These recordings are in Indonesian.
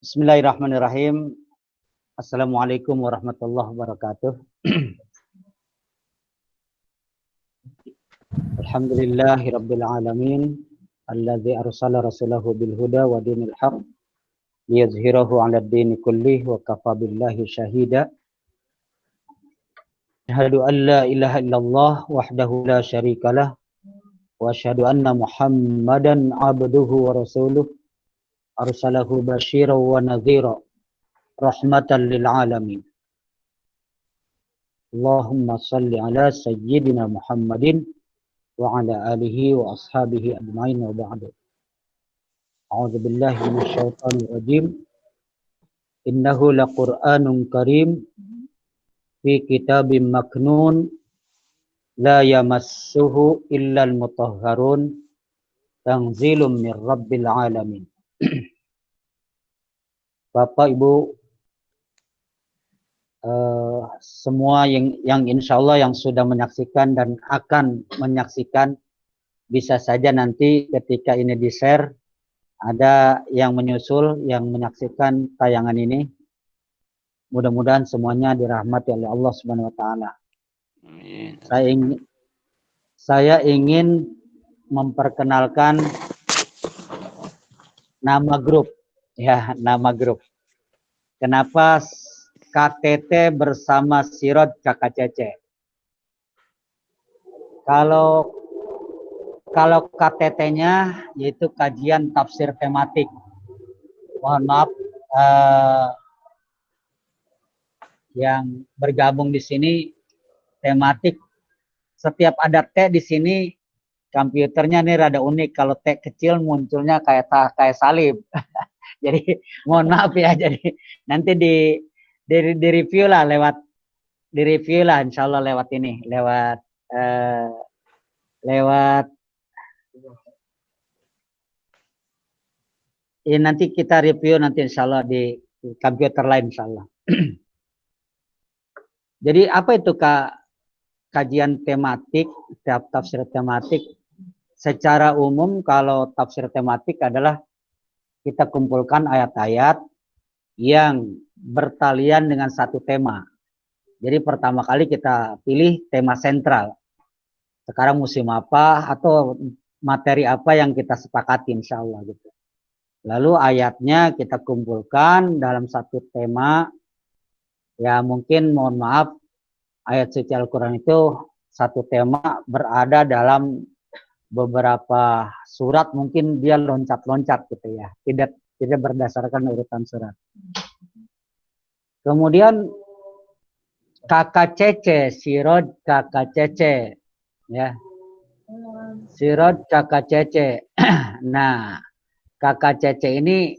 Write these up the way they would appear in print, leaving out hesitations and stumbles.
Bismillahirrahmanirrahim. Assalamualaikum warahmatullahi wabarakatuh. Alhamdulillahi rabbil alamin. Alladzi arsala rasulahu bil huda wa dinil haq liyuzhirahu 'ala ad-dini kullih wa kafa billahi syahida. Asyhadu an la ilaha illallah wahdahu la syarikalah wa asyhadu anna Muhammadan 'abduhu wa rasuluh arsalahu basyiran wa nadhira rahmatan lil alamin. Allahumma salli ala sayyidina Muhammadin wa ala alihi wa ashabihi ajma'in wa ba'du. A'udzu billahi minasyaitonir rajim. Innahu laqur'anun karim fi kitabim maknun la yamassuhu illal mutahharun tanzilum mir rabbil alamin. Bapak Ibu semua yang insya Allah yang sudah menyaksikan dan akan menyaksikan, bisa saja nanti ketika ini di-share ada yang menyusul yang menyaksikan tayangan ini. Mudah-mudahan semuanya dirahmati oleh Allah Subhanahu wa taala. Saya ingin memperkenalkan nama grup. Ya, nama grup. Kenapa KTT bersama Sirot KKCC? Kalau KTT-nya yaitu kajian tafsir tematik. Mohon maaf yang bergabung di sini tematik. Setiap ada T di sini komputernya nih rada unik. Kalau T kecil munculnya kayak salib. Jadi mohon maaf ya, jadi nanti di review lah insya Allah lewat ini, lewat ya, nanti kita review nanti insya Allah di komputer lain insya Allah. Jadi apa itu kajian tematik, tafsir tematik? Secara umum kalau tafsir tematik adalah kita kumpulkan ayat-ayat yang bertalian dengan satu tema. Jadi pertama kali kita pilih tema sentral. Sekarang musim apa atau materi apa yang kita sepakati insya Allah gitu. Lalu ayatnya kita kumpulkan dalam satu tema. Ya mungkin mohon maaf ayat suci Al-Quran itu satu tema berada dalam beberapa surat, mungkin dia loncat-loncat gitu ya, tidak berdasarkan urutan surat. Kemudian KKCC, Sirot KKCC ya, Sirot KKCC. Nah, KKCC ini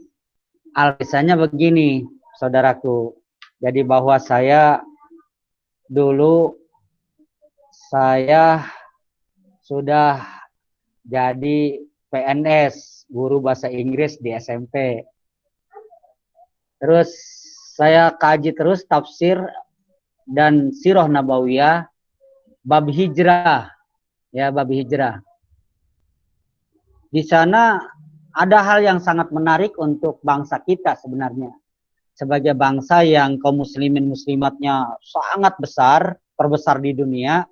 alfisannya begini saudaraku. Jadi bahwa saya dulu sudah jadi PNS, guru bahasa Inggris di SMP. Terus saya kaji terus tafsir dan sirah nabawiyah bab hijrah. Ya, bab hijrah. Di sana ada hal yang sangat menarik untuk bangsa kita sebenarnya. Sebagai bangsa yang kaum muslimin muslimatnya sangat besar, terbesar di dunia,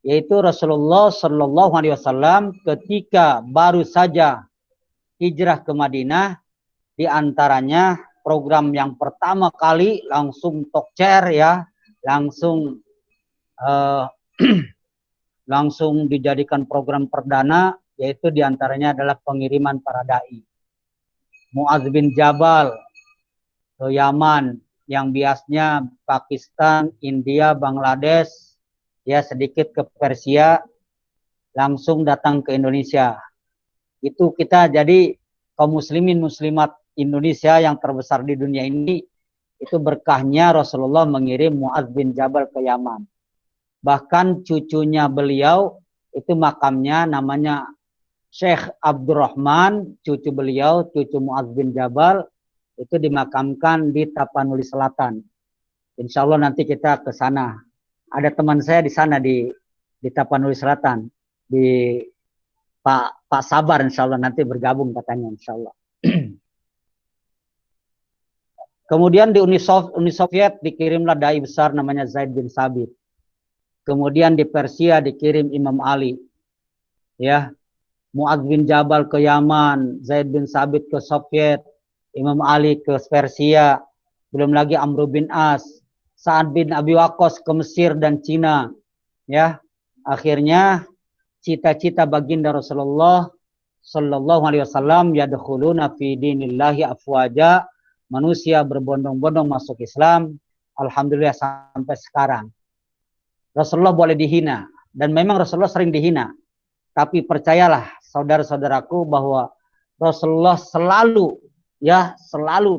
yaitu Rasulullah Shallallahu Alaihi Wasallam ketika baru saja hijrah ke Madinah, diantaranya program yang pertama kali langsung tokcer ya, langsung dijadikan program perdana, yaitu diantaranya adalah pengiriman para dai. Mu'adz bin Jabal ke Yaman, yang biasanya Pakistan, India, Bangladesh, ya sedikit ke Persia, langsung datang ke Indonesia. Itu kita jadi kaum muslimin muslimat Indonesia yang terbesar di dunia ini, itu berkahnya Rasulullah mengirim Mu'adz bin Jabal ke Yaman. Bahkan cucunya beliau itu makamnya namanya Syekh Abdurrahman, cucu beliau, cucu Mu'adz bin Jabal itu dimakamkan di Tapanuli Selatan. Insya Allah nanti kita ke sana. Ada teman saya di sana di Tapanuli Selatan, di Pak Sabar, insya Allah nanti bergabung katanya, insya Allah. Kemudian di Uni Soviet dikirimlah dai besar namanya Zaid bin Sabit. Kemudian di Persia dikirim Imam Ali. Ya, Mu'adz bin Jabal ke Yaman, Zaid bin Sabit ke Soviet, Imam Ali ke Persia, belum lagi Amr bin As, Sa'ad bin Abi Waqqas ke Mesir dan Cina. Ya, akhirnya cita-cita baginda Rasulullah Sallallahu Alaihi Wasallam yadkhuluna fi dinillahi afwaja, manusia berbondong-bondong masuk Islam. Alhamdulillah sampai sekarang. Rasulullah boleh dihina dan memang Rasulullah sering dihina. Tapi percayalah saudara-saudaraku bahwa Rasulullah selalu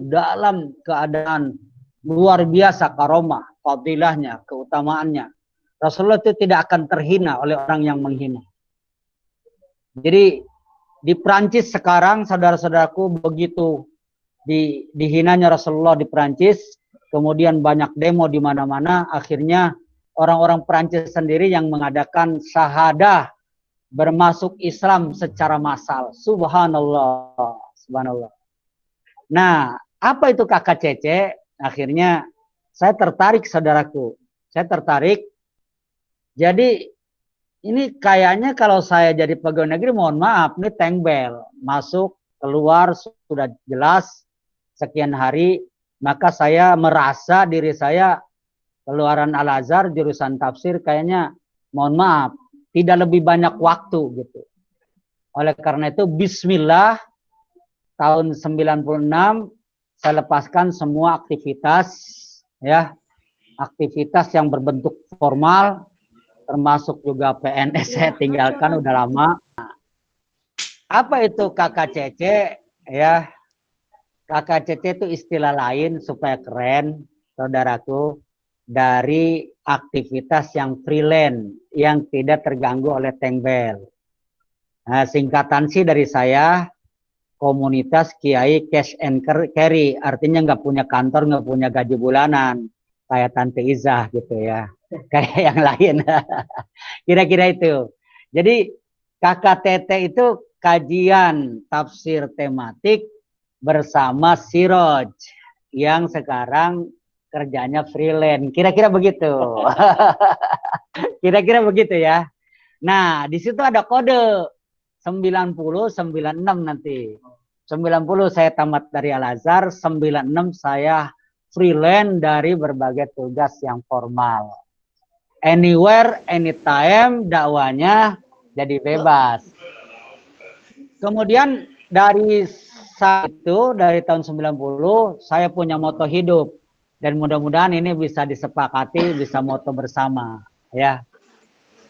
dalam keadaan luar biasa karomah, fadilahnya, keutamaannya. Rasulullah itu tidak akan terhina oleh orang yang menghina. Jadi di Prancis sekarang saudara-saudaraku begitu dihinanya Rasulullah di Prancis, kemudian banyak demo di mana-mana, akhirnya orang-orang Prancis sendiri yang mengadakan syahadah bermasuk Islam secara massal. Subhanallah, subhanallah. Nah, apa itu KKCC? Akhirnya saya tertarik, saudaraku. Saya tertarik. Jadi ini kayaknya kalau saya jadi pegawai negeri, mohon maaf, ini tank bell. Masuk, keluar, sudah jelas sekian hari. Maka saya merasa diri saya keluaran Al-Azhar, jurusan tafsir, kayaknya mohon maaf, tidak lebih banyak waktu gitu. Oleh karena itu, bismillah, tahun 96, saya lepaskan semua aktivitas, ya, aktivitas yang berbentuk formal, termasuk juga PNS saya tinggalkan udah lama. Apa itu KKCC? Ya, KKCC itu istilah lain supaya keren, saudaraku, dari aktivitas yang freelance, yang tidak terganggu oleh tank bell. Nah, singkatan sih dari saya, komunitas Kiai Cash and Carry, artinya nggak punya kantor, nggak punya gaji bulanan, kayak Tante Izah gitu ya, kayak yang lain. Kira-kira itu. Jadi KKTT itu kajian tafsir tematik bersama Siroj yang sekarang kerjanya freelance. Kira-kira begitu. Kira-kira begitu ya. Nah, di situ ada kode 90 96 nanti. 90 saya tamat dari Al-Azhar, 96 saya freelance dari berbagai tugas yang formal. Anywhere, anytime, dakwanya jadi bebas. Kemudian dari saat itu, dari tahun 90, saya punya moto hidup. Dan mudah-mudahan ini bisa disepakati, bisa moto bersama. Ya,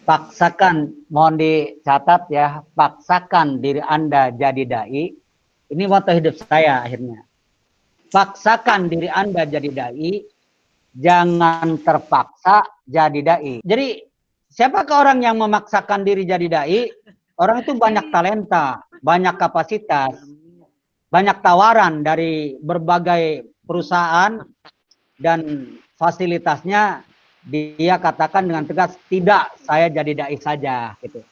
paksakan, mohon dicatat ya, paksakan diri Anda jadi dai. Ini moto hidup saya akhirnya. Paksakan diri Anda jadi dai, jangan terpaksa jadi dai. Jadi siapakah orang yang memaksakan diri jadi dai? Orang itu banyak talenta, banyak kapasitas, banyak tawaran dari berbagai perusahaan dan fasilitasnya. Dia katakan dengan tegas, tidak, saya jadi dai saja gitu.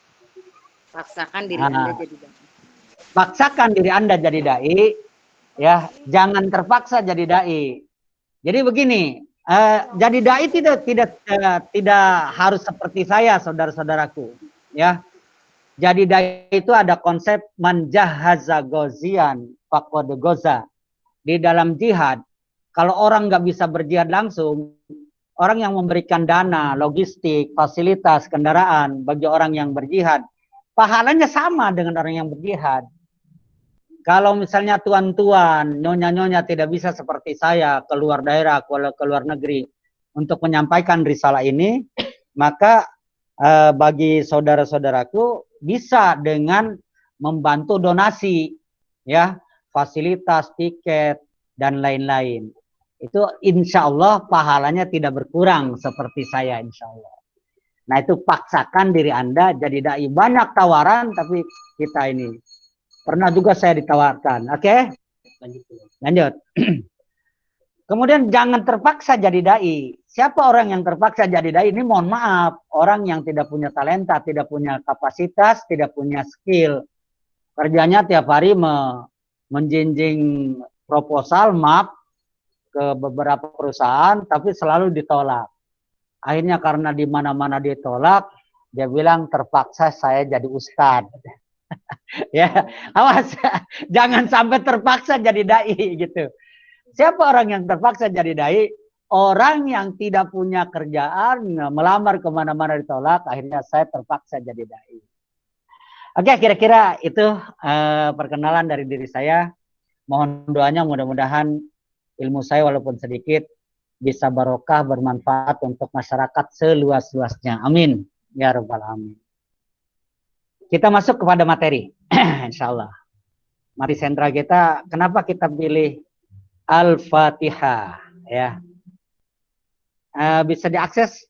Paksakan diri Anda jadi dai. Paksakan diri Anda jadi dai, ya, jangan terpaksa jadi dai. Jadi begini, jadi dai tidak harus seperti saya, saudara-saudaraku, ya. Jadi dai itu ada konsep manjahaza gozian faqad goza. Di dalam jihad, kalau orang nggak bisa berjihad langsung, orang yang memberikan dana, logistik, fasilitas, kendaraan bagi orang yang berjihad, pahalanya sama dengan orang yang berjihad. Kalau misalnya tuan-tuan, nyonya-nyonya tidak bisa seperti saya keluar daerah, keluar negeri untuk menyampaikan risalah ini, maka bagi saudara-saudaraku bisa dengan membantu donasi, ya, fasilitas, tiket, dan lain-lain. Itu insya Allah pahalanya tidak berkurang seperti saya, insya Allah. Nah, itu paksakan diri Anda jadi dai. Banyak tawaran, tapi kita ini pernah juga saya ditawarkan. Oke? Lanjut. Kemudian jangan terpaksa jadi dai. Siapa orang yang terpaksa jadi dai? Ini mohon maaf, orang yang tidak punya talenta, tidak punya kapasitas, tidak punya skill. Kerjanya tiap hari menjinjing proposal, map, ke beberapa perusahaan, tapi selalu ditolak. Akhirnya karena di mana-mana ditolak, dia bilang terpaksa saya jadi ustadz. Ya, awas, jangan sampai terpaksa jadi dai gitu. Siapa orang yang terpaksa jadi dai? Orang yang tidak punya kerjaan, melamar kemana-mana ditolak, akhirnya saya terpaksa jadi dai. Oke, kira-kira itu perkenalan dari diri saya. Mohon doanya mudah-mudahan ilmu saya walaupun sedikit bisa barokah, bermanfaat untuk masyarakat seluas-luasnya. Amin. Ya Rabbal Alamin. Kita masuk kepada materi. Insya Allah. Mari sentra kita, kenapa kita pilih Al-Fatihah? Ya. Bisa diakses?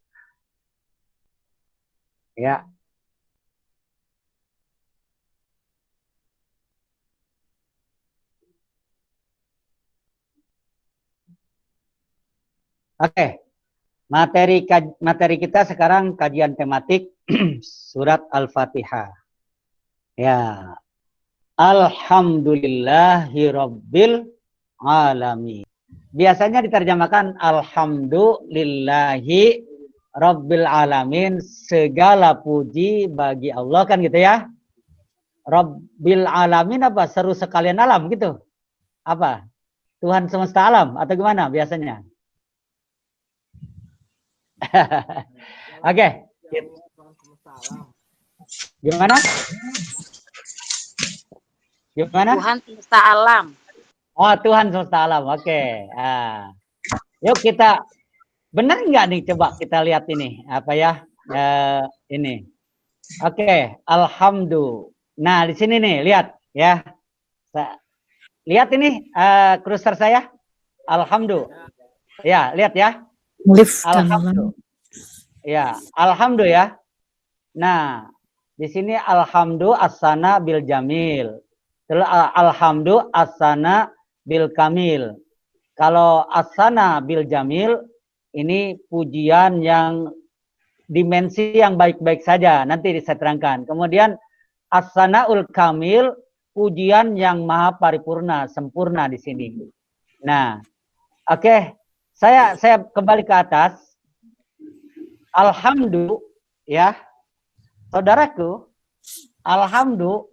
Ya. Oke. Materi kita sekarang kajian tematik surat Al-Fatihah. Ya. Alhamdulillahirabbil alamin. Biasanya diterjemahkan alhamdulillahi rabbil alamin, segala puji bagi Allah, kan gitu ya. Rabbil alamin apa? Seru sekalian alam gitu. Apa? Tuhan semesta alam atau gimana biasanya? Oke. Gimana? Gimana? Tuhan semesta alam. Oh, Tuhan semesta alam. Oke. Yuk kita, benar nggak nih, coba kita lihat ini apa ya, ini. Oke, alhamdulillah. Nah di sini nih lihat ya, lihat ini cursor saya, alhamdulillah. Ya lihat ya, alhamdulillah. Ya, alhamdulillah ya. Nah di sini alhamdulillah asana bil jamil, alhamdulillah asana bil kamil. Kalau asana bil jamil ini pujian yang dimensi yang baik-baik saja, nanti saya terangkan. Kemudian asanaul kamil, pujian yang maha paripurna, sempurna di sini. Nah, oke, saya kembali ke atas. Alhamdulillah ya, saudaraku, alhamdulillah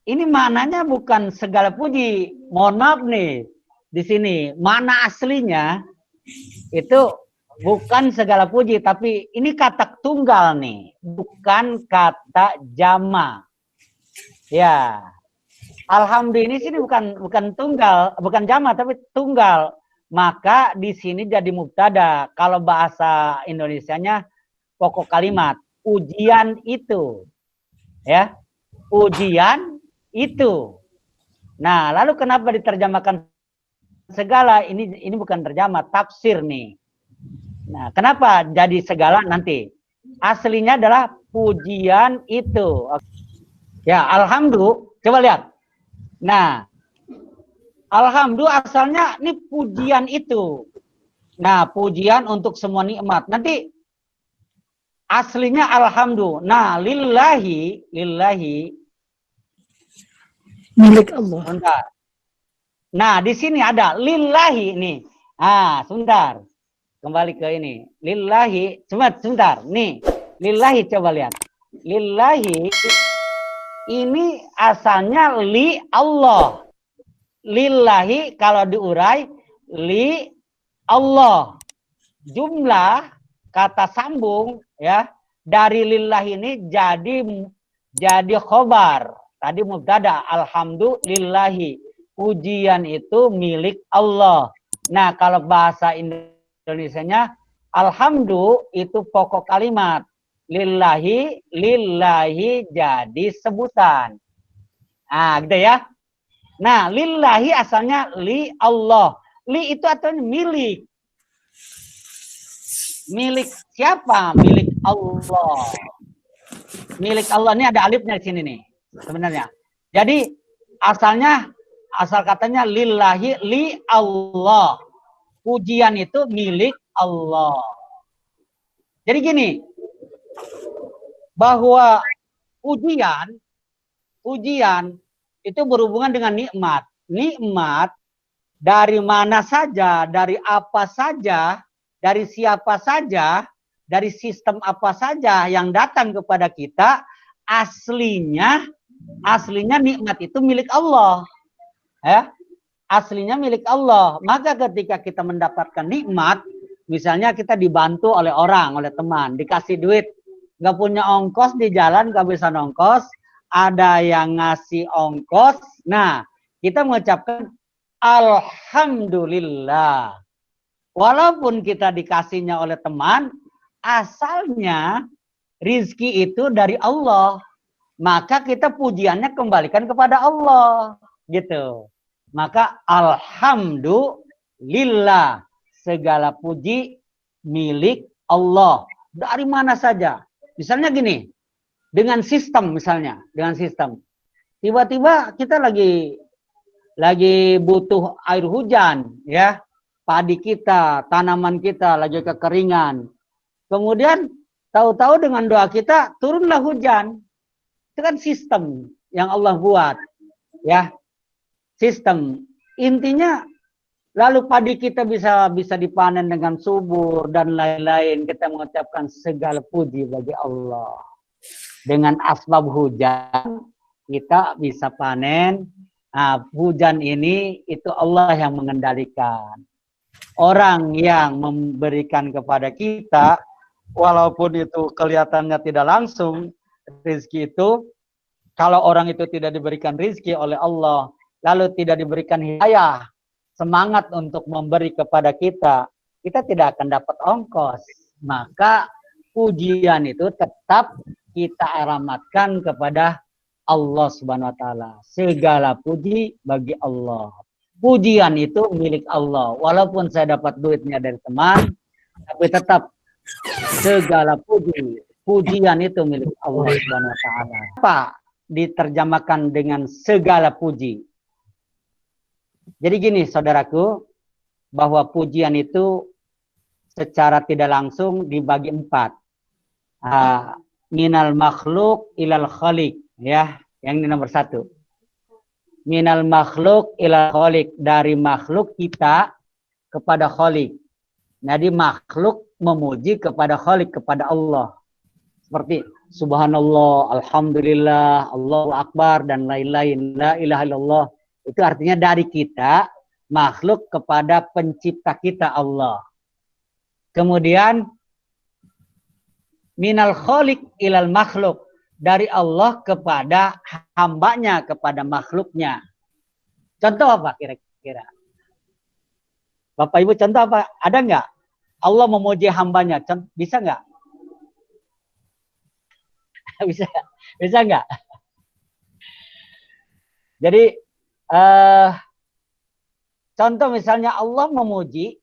ini maknanya bukan segala puji. Mohon maaf nih, di sini makna aslinya itu bukan segala puji, tapi ini kata tunggal nih, bukan kata jama. Ya, alhamdulillah ini sini bukan tunggal, bukan jama, tapi tunggal. Maka di sini jadi mubtada. Kalau bahasa Indonesianya pokok kalimat ujian itu, ya, ujian itu. Nah, lalu kenapa diterjemahkan segala? Ini bukan terjemah, tafsir nih. Nah, kenapa jadi segala nanti? Aslinya adalah pujian itu. Ya, alhamdulillah. Coba lihat. Nah, alhamdulillah asalnya ini pujian itu. Nah, pujian untuk semua nikmat. Nanti aslinya alhamdulillah. Nah, lillahi milik Allah. Sebentar. Nah, di sini ada lillahi nih. Sebentar. Kembali ke ini. Lillahi, sebentar. Nih, lillahi coba lihat. Lillahi ini asalnya li Allah. Lillahi kalau diurai li Allah. Jumlah kata sambung ya dari lillahi ini jadi khobar. Tadi mubtada, alhamdulillahi. Pujian itu milik Allah. Nah, kalau bahasa Indonesianya, alhamdulillah itu pokok kalimat. Lillahi jadi sebutan. Nah, gitu ya. Nah, lillahi asalnya li Allah. Li itu artinya milik. Milik siapa? Milik Allah. Milik Allah ini ada alifnya di sini nih sebenarnya. Jadi asal katanya lillahi li Allah. Pujian itu milik Allah. Jadi gini, bahwa pujian itu berhubungan dengan nikmat. Nikmat dari mana saja, dari apa saja, dari siapa saja, dari sistem apa saja yang datang kepada kita, aslinya nikmat itu milik Allah. Ya, aslinya milik Allah. Maka ketika kita mendapatkan nikmat, misalnya kita dibantu oleh orang, oleh teman, dikasih duit, nggak punya ongkos di jalan, nggak bisa nongkos, ada yang ngasih ongkos, nah kita mengucapkan alhamdulillah. Walaupun kita dikasihnya oleh teman, asalnya rizki itu dari Allah. Maka kita pujiannya kembalikan kepada Allah. Gitu. Maka alhamdulillah. Segala puji milik Allah. Dari mana saja. Misalnya gini. Dengan sistem misalnya. Dengan sistem. Tiba-tiba kita lagi butuh air hujan. Ya. Padi kita, tanaman kita lagi kekeringan. Kemudian tahu-tahu dengan doa kita turunlah hujan. Itu kan sistem yang Allah buat. Ya. Sistem. Intinya lalu padi kita bisa dipanen dengan subur dan lain-lain. Kita mengucapkan segala puji bagi Allah. Dengan asbab hujan kita bisa panen. Nah, hujan ini itu Allah yang mengendalikan. Orang yang memberikan kepada kita, walaupun itu kelihatannya tidak langsung, rezeki itu, kalau orang itu tidak diberikan rezeki oleh Allah, lalu tidak diberikan hidayah, semangat untuk memberi kepada kita, kita tidak akan dapat ongkos. Maka pujian itu tetap kita alamatkan kepada Allah Subhanahu wa taala. Segala puji bagi Allah. Pujian itu milik Allah. Walaupun saya dapat duitnya dari teman, tapi tetap segala pujian itu milik Allah Subhanahu wa taala. Apa diterjemahkan dengan segala puji? Jadi gini saudaraku, bahwa pujian itu secara tidak langsung dibagi 4. Minal makhluk ilal khaliq, ya, yang ini nomor 1. Minal makhluk ilal khaliq, dari makhluk kita kepada khaliq. Jadi makhluk memuji kepada khaliq, kepada Allah. Seperti subhanallah, alhamdulillah, Allahu akbar dan lain-lain. La ilaha illallah. Itu artinya dari kita makhluk kepada pencipta kita Allah. Kemudian minal khaliq ilal makhluk, dari Allah kepada hambanya, kepada makhluknya. Contoh apa kira-kira? Bapak Ibu contoh apa? Ada nggak? Allah memuji hambanya. Bisa nggak? Bisa nggak? Jadi contoh misalnya Allah memuji,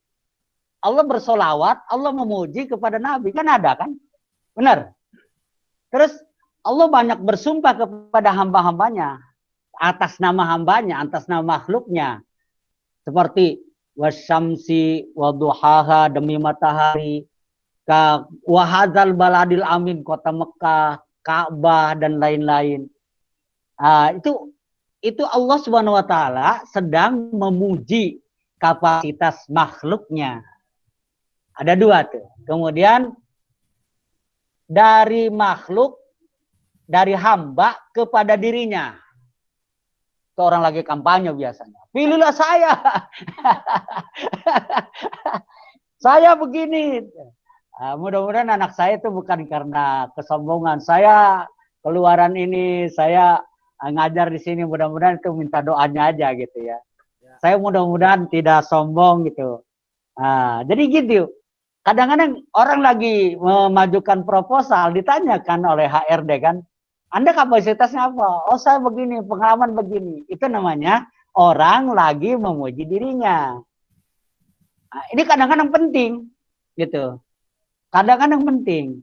Allah bersolawat, Allah memuji kepada Nabi. Kan ada kan? Benar? Terus Allah banyak bersumpah kepada hamba-hambanya atas nama hambanya, atas nama makhluknya. Seperti wasyamsi waduhaha, demi matahari, wahadzal baladil amin, kota Mekah, Ka'bah dan lain-lain. Itu Allah Subhanahu wa taala sedang memuji kapasitas makhluknya. Ada 2 tuh. Kemudian dari makhluk, dari hamba kepada dirinya. Itu orang lagi kampanye biasanya. Pilihlah saya. Saya begini. Mudah-mudahan anak saya itu bukan karena kesombongan. Saya keluaran ini, saya ngajar di sini, mudah-mudahan itu minta doanya aja gitu ya. Saya mudah-mudahan tidak sombong gitu. Jadi gitu. Kadang-kadang orang lagi memajukan proposal, ditanyakan oleh HRD kan, Anda kapasitasnya apa? Oh saya begini, pengalaman begini. Itu namanya orang lagi memuji dirinya. Ini kadang-kadang penting, gitu. Kadang-kadang penting.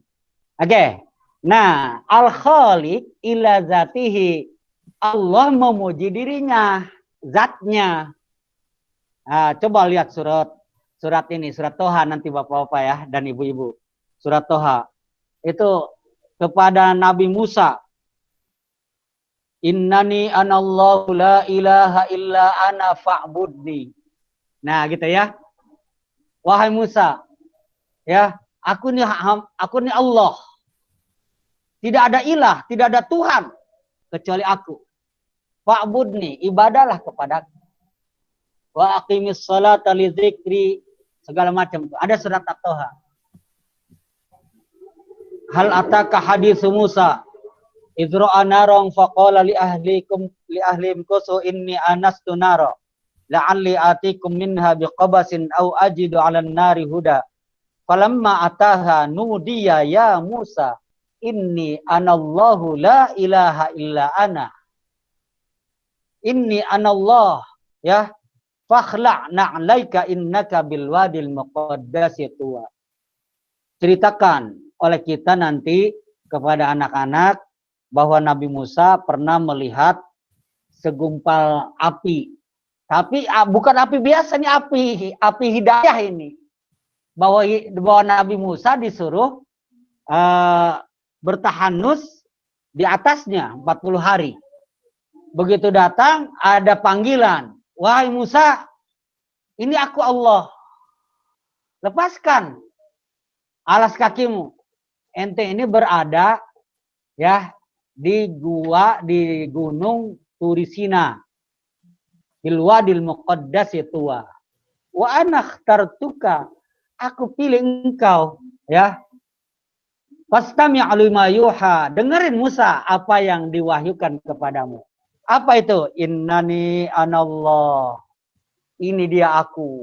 Oke. Nah, al-khaliq ila zatihi. Allah memuji dirinya, zatnya. Coba lihat surat ini, surat Toha nanti bapak-bapak ya dan ibu-ibu. Surat Toha. Itu kepada Nabi Musa. Innani anallahu la ilaha illa ana fa'budni. Nah, gitu ya. Wahai Musa, ya, aku nih Allah. Tidak ada ilah, tidak ada Tuhan kecuali aku. Fa'budni, ibadahlah kepadaku. Wa aqimis salata li dzikri, segala macam. Ada surat At-Taha. Hal ataka hadis Musa idro'a narong faqala li ahlim kusu inni anastu naro la'alli atikum minha biqabasin au ajidu 'alan nari huda falamma ataha nudiya ya Musa inni anallahu la ilaha illa ana inni anallah ya fakhla' na'laika innaka bil wadil muqaddasi tuwa. Ceritakan oleh kita nanti kepada anak-anak bahwa Nabi Musa pernah melihat segumpal api. Tapi bukan api biasa, ini api hidayah ini. Bahwa Nabi Musa disuruh bertahanus di atasnya 40 hari. Begitu datang ada panggilan, wahai Musa, ini aku Allah. Lepaskan alas kakimu. Ente ini berada ya di gunung Turisina. Bil wadil muqaddasi tuwa. Wa ana ikhtartuka, aku pilih engkau ya. Fastami' lima yuha, dengerin Musa apa yang diwahyukan kepadamu. Apa itu? Innani anallah. Ini dia aku.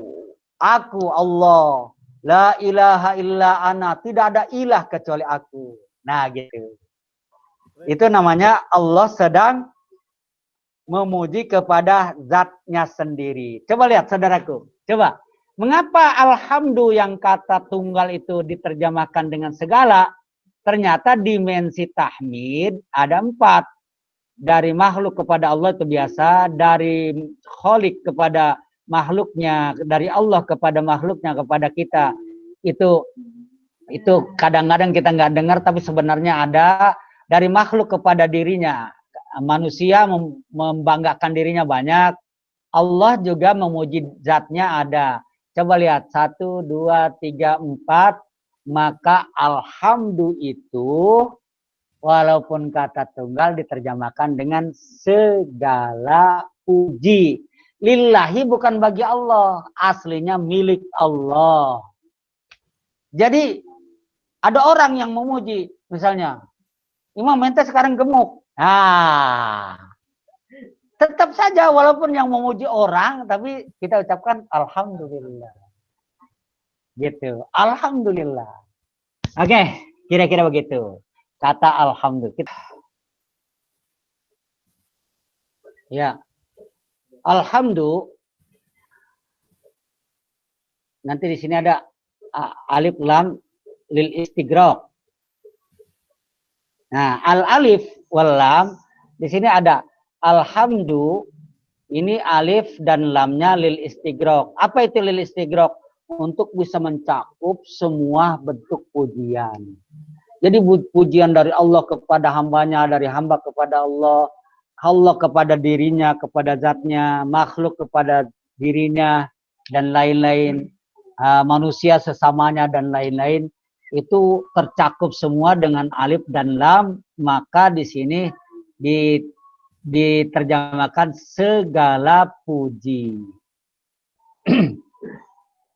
Aku Allah. La ilaha illa ana, tidak ada ilah kecuali aku. Nah, gitu. Itu namanya Allah sedang memuji kepada zatnya sendiri. Coba lihat saudaraku. Coba. Mengapa alhamdulillah yang kata tunggal itu diterjemahkan dengan segala? Ternyata dimensi tahmid ada 4. Dari makhluk kepada Allah itu biasa. Dari kholik kepada makhluknya, dari Allah kepada makhluknya, kepada kita. Itu kadang-kadang kita nggak dengar, tapi sebenarnya ada. Dari makhluk kepada dirinya. Manusia membanggakan dirinya banyak. Allah juga memuji zatnya ada. Coba lihat, 1, 2, 3, 4. Maka alhamdulillah itu, walaupun kata tunggal diterjemahkan dengan segala puji. Lillahi bukan bagi Allah. Aslinya milik Allah. Jadi, ada orang yang memuji. Misalnya, Imam ente sekarang gemuk. Nah, tetap saja walaupun yang memuji orang, tapi kita ucapkan alhamdulillah. Gitu. Alhamdulillah. Oke, kira-kira begitu. Kata alhamdulillah. Ya. Alhamdulillah. Nanti di sini ada alif lam lil istighraq. Nah, al alif wal lam di sini ada alhamdulillah. Ini alif dan lamnya lil istighraq. Apa itu lil istighraq? Untuk bisa mencakup semua bentuk pujian. Jadi pujian dari Allah kepada hambanya, dari hamba kepada Allah, Allah kepada dirinya, kepada zatnya, makhluk kepada dirinya, dan lain-lain, manusia sesamanya, dan lain-lain. Itu tercakup semua dengan alif dan lam, maka di sini diterjemahkan segala puji.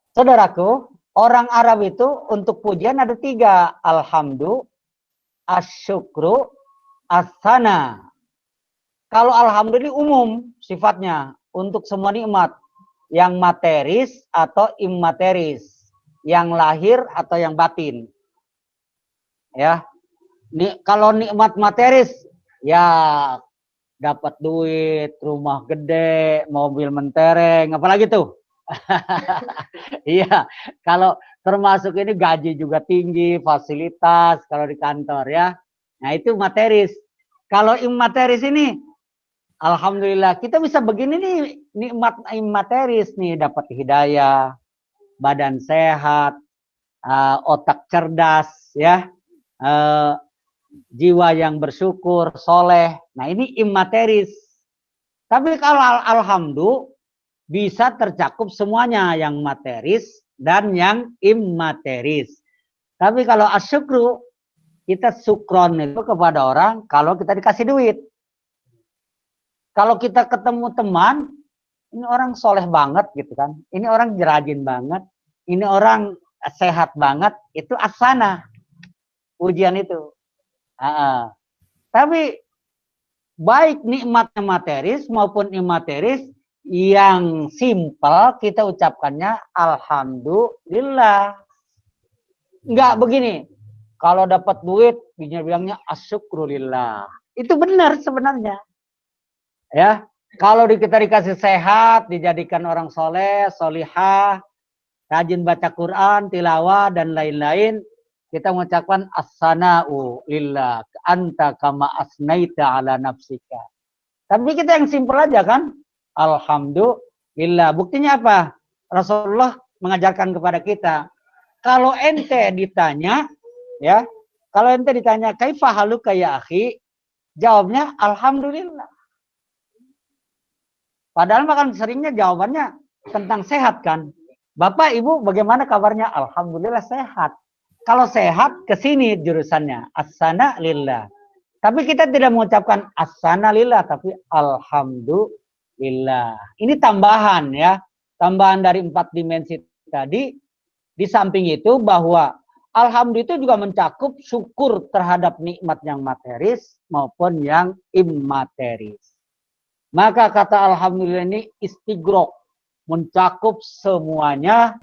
Saudaraku, orang Arab itu untuk pujian ada 3. Alhamdulillah, asyukru, as-sana. Kalau alhamdulillah umum sifatnya untuk semua nikmat. Yang materis atau immateris. Yang lahir atau yang batin. Ya. Kalau nikmat materis, ya dapat duit, rumah gede, mobil mentereng, apalagi tuh. Iya, kalau termasuk ini gaji juga tinggi, fasilitas kalau di kantor ya. Nah, itu materis. Kalau immateris ini, alhamdulillah kita bisa begini nih, nikmat immateris nih, dapat hidayah, badan sehat, otak cerdas ya, jiwa yang bersyukur, soleh. Nah, ini immateris. Tapi kalau alhamdulillah bisa tercakup semuanya, yang materis dan yang immateris. Tapi kalau asyukru, kita sukron itu kepada orang kalau kita dikasih duit. Kalau kita ketemu teman, ini orang soleh banget gitu kan, ini orang rajin banget, ini orang sehat banget, itu asana ujian itu. Tapi baik nikmatnya materis maupun immateris, yang simpel kita ucapkannya alhamdulillah. Enggak begini, kalau dapat duit bilangnya asyukrulillah. Itu benar sebenarnya. Ya, kalau kita dikasih sehat, dijadikan orang soleh, solihah, rajin baca Quran, tilawah dan lain-lain, kita mengucapkan as-sana'u lillah anta kama asnaita ala nafsika. Tapi kita yang simpel aja kan, alhamdulillah. Buktinya apa? Rasulullah mengajarkan kepada kita, kalau ente ditanya, ya, kalau ente ditanya kaifa haluka ya akhi, jawabnya alhamdulillah. Padahal makan seringnya jawabannya tentang sehat kan. Bapak, Ibu, bagaimana kabarnya? Alhamdulillah sehat. Kalau sehat, ke sini jurusannya. As-sana lillah. Tapi kita tidak mengucapkan as-sana lillah, tapi alhamdulillah. Ini tambahan ya. Tambahan dari 4 dimensi tadi. Di samping itu bahwa alhamdulillah itu juga mencakup syukur terhadap nikmat yang materis maupun yang immateris. Maka kata alhamdulillah ini istigrok, mencakup semuanya